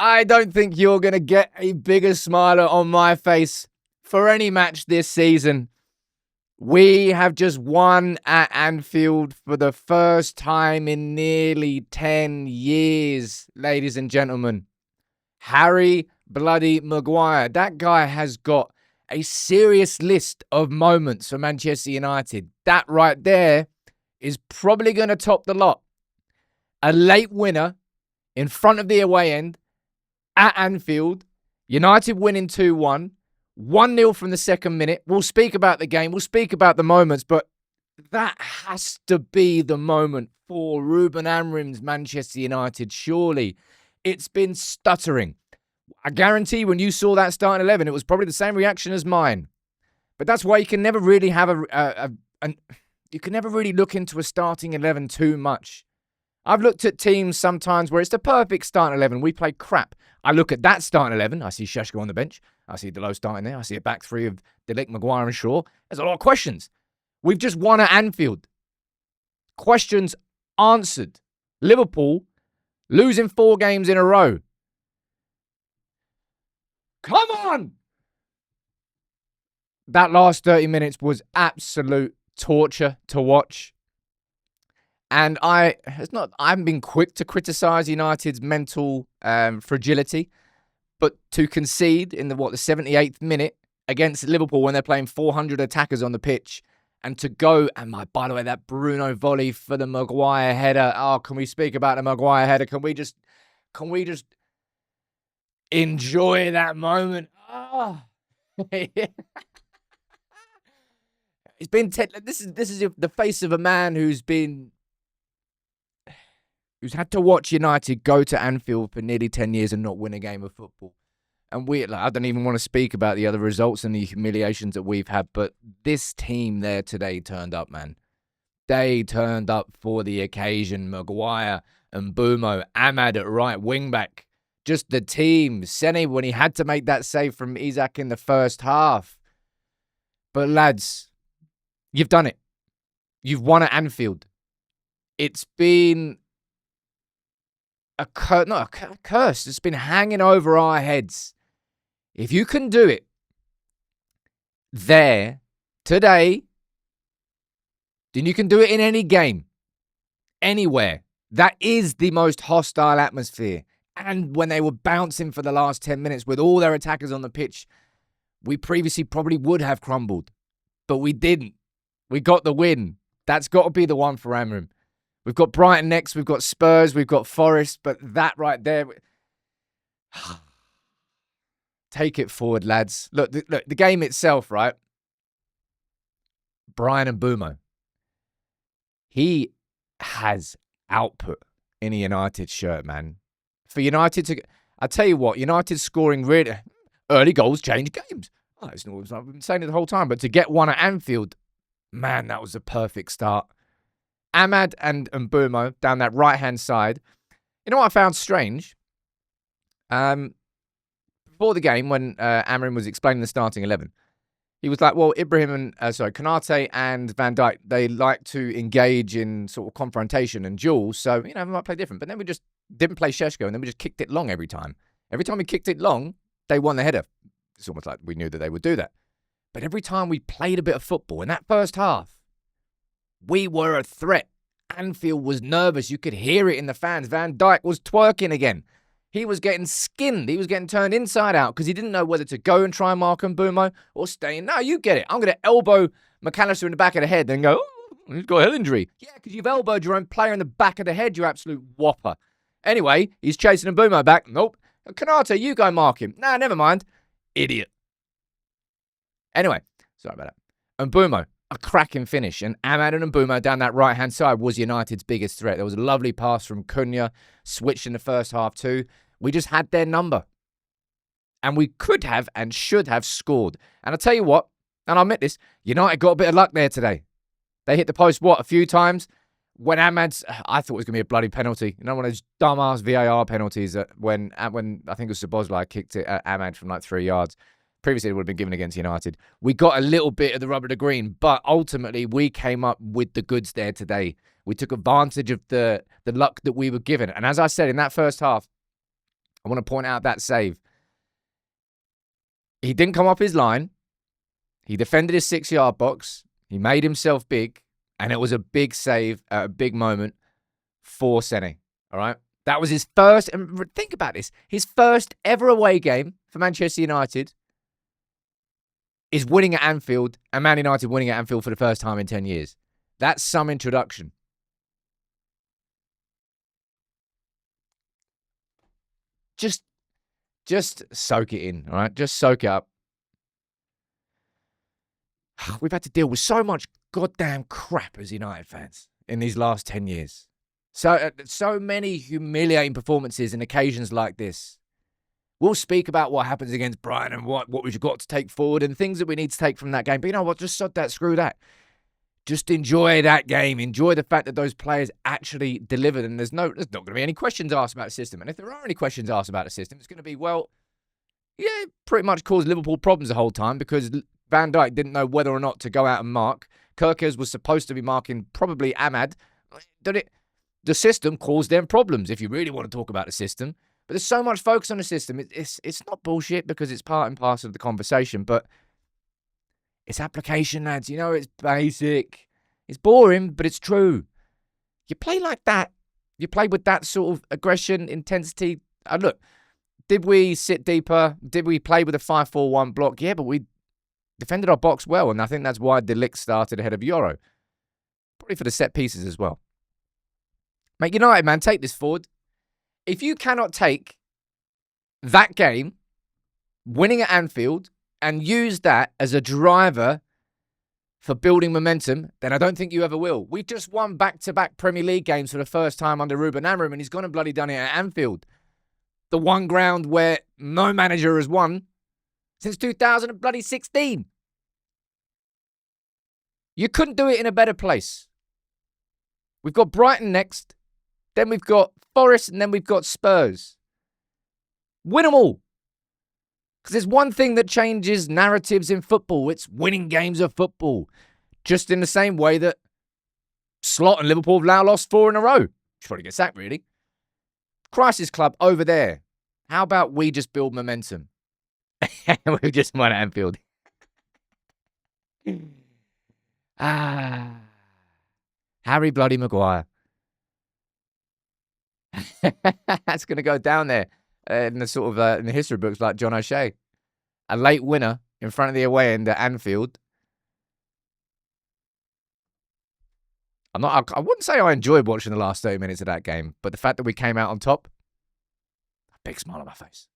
I don't think you're going to get a bigger smiler on my face for any match this season. We have just won at Anfield for the first time in nearly 10 years, ladies and gentlemen. Harry bloody Maguire. That guy has got a serious list of moments for Manchester United. That right there is probably going to top the lot. A late winner in front of the away end at Anfield. United winning 2-1. 1-0 from the second minute. We'll speak about the game. We'll speak about the moments, but that has to be the moment for Ruben Amorim's Manchester United, surely. It's been stuttering. I guarantee when you saw that starting 11, it was probably the same reaction as mine. But that's why you can never really have you can never really look into a starting 11 too much. I've looked at teams sometimes where it's the perfect starting 11. We play crap. I look at that starting 11. I see Šeško on the bench. I see Delo starting there. I see a back three of De Ligt, Maguire and Shaw. There's a lot of questions. We've just won at Anfield. Questions answered. Liverpool losing 4 games in a row. Come on! That last 30 minutes was absolute torture to watch. And I haven't been quick to criticise United's mental fragility, but to concede in the 78th minute against Liverpool when they're playing 400 attackers on the pitch, and to go, by the way, that Bruno volley for the Maguire header. Oh, can we speak about the Maguire header? Can we just enjoy that moment? Oh. It's been this is the face of a man who's had to watch United go to Anfield for nearly 10 years and not win a game of football. And I don't even want to speak about the other results and the humiliations that we've had, but this team there today turned up, man. They turned up for the occasion. Maguire and Mbeumo, Ahmad at right wing back. Just the team. Sene when he had to make that save from Isak in the first half. But lads, you've done it. You've won at Anfield. It's been a curse. It's been hanging over our heads. If you can do it there today, then you can do it in any game, anywhere. That is the most hostile atmosphere. And when they were bouncing for the last 10 minutes with all their attackers on the pitch, we previously probably would have crumbled. But we didn't. We got the win. That's got to be the one for Amorim. We've got Brighton next. We've got Spurs. We've got Forest. But that right there... Take it forward, lads. Look, the game itself, right? Bryan Mbeumo. He has output in a United shirt, man. For United to... I tell you what, United scoring really... Early goals change games. Oh, it's not, I've been saying it the whole time, but to get one at Anfield, man, that was a perfect start. Ahmad and Mbeumo down that right-hand side. You know what I found strange? Before the game, when Amorim was explaining the starting 11, he was like, well, Konate and Van Dijk, they like to engage in sort of confrontation and duels, so, we might play different. But then we just didn't play Šeško, and then we just kicked it long every time. Every time we kicked it long, they won the header. It's almost like we knew that they would do that. But every time we played a bit of football in that first half, we were a threat. Anfield was nervous. You could hear it in the fans. Van Dijk was twerking again. He was getting skinned. He was getting turned inside out because he didn't know whether to go and try and mark Mbeumo or stay in. No, you get it. I'm going to elbow McAllister in the back of the head and go, oh, he's got a head injury. Yeah, because you've elbowed your own player in the back of the head, you absolute whopper. Anyway, he's chasing Mbeumo back. Nope. Konate, you go mark him. Nah, never mind. Idiot. Anyway, sorry about that. Mbeumo, a cracking finish. And Ahmad and Mbeumo down that right-hand side was United's biggest threat. There was a lovely pass from Cunha, switched in the first half too. We just had their number. And we could have and should have scored. And I'll tell you what, and I'll admit this, United got a bit of luck there today. They hit the post, a few times? When Ahmad's, I thought it was going to be a bloody penalty. One of those dumbass VAR penalties that when I think it was Szoboszlai kicked it at Ahmad from like 3 yards. Previously, it would have been given against United. We got a little bit of the rubber to green, but ultimately, we came up with the goods there today. We took advantage of the luck that we were given. And as I said, in that first half, I want to point out that save. He didn't come off his line. He defended his 6-yard box. He made himself big. And it was a big save at a big moment for Sene. All right? That was his first, and think about this, his first ever away game for Manchester United is winning at Anfield, and Man United winning at Anfield for the first time in 10 years. That's some introduction. Just soak it in, all right? Just soak it up. We've had to deal with so much goddamn crap as United fans in these last 10 years. So many humiliating performances and occasions like this. We'll speak about what happens against Brighton and what we've got to take forward and things that we need to take from that game. But you know what? Just sod that. Screw that. Just enjoy that game. Enjoy the fact that those players actually delivered. And there's not going to be any questions asked about the system. And if there are any questions asked about the system, it's going to be, well, yeah, it pretty much caused Liverpool problems the whole time because Van Dijk didn't know whether or not to go out and mark. Kirkers was supposed to be marking probably Ahmad. The system caused them problems, if you really want to talk about the system. But there's so much focus on the system. It's not bullshit because it's part and parcel of the conversation, but it's application, lads. You know, it's basic. It's boring, but it's true. You play like that. You play with that sort of aggression, intensity. Look, did we sit deeper? Did we play with a 5-4-1 block? Yeah, but we defended our box well, and I think that's why De Ligt started ahead of Euro. Probably for the set pieces as well. Mate, United, man, take this forward. If you cannot take that game, winning at Anfield, and use that as a driver for building momentum, then I don't think you ever will. We just won back-to-back Premier League games for the first time under Ruben Amorim, and he's gone and bloody done it at Anfield. The one ground where no manager has won since 2016. You couldn't do it in a better place. We've got Brighton next. Then we've got Forest, and then we've got Spurs. Win them all. Because there's one thing that changes narratives in football. It's winning games of football. Just in the same way that Slot and Liverpool have now lost 4 in a row. Should probably get sacked, really. Crisis Club over there. How about we just build momentum? We've just won at Anfield. Harry bloody Maguire. That's going to go down there in the sort of in the history books like John O'Shea. A late winner in front of the away end at Anfield. I wouldn't say I enjoyed watching the last 30 minutes of that game, but the fact that we came out on top, a big smile on my face.